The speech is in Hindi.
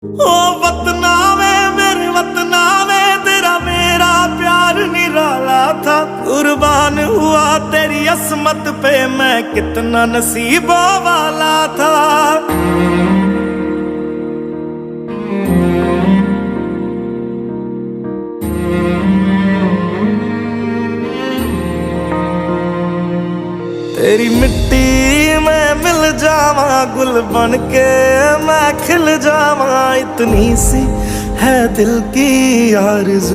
ओ वतना वे मेरे वतना वे तेरा मेरा प्यार निराला था। कुर्बान हुआ तेरी असमत पे मैं कितना नसीबों वाला था। तेरी मिट्टी में मिल जावा गुल बन के मैं खिल जावा, इतनी सी है दिल की आरज़ू।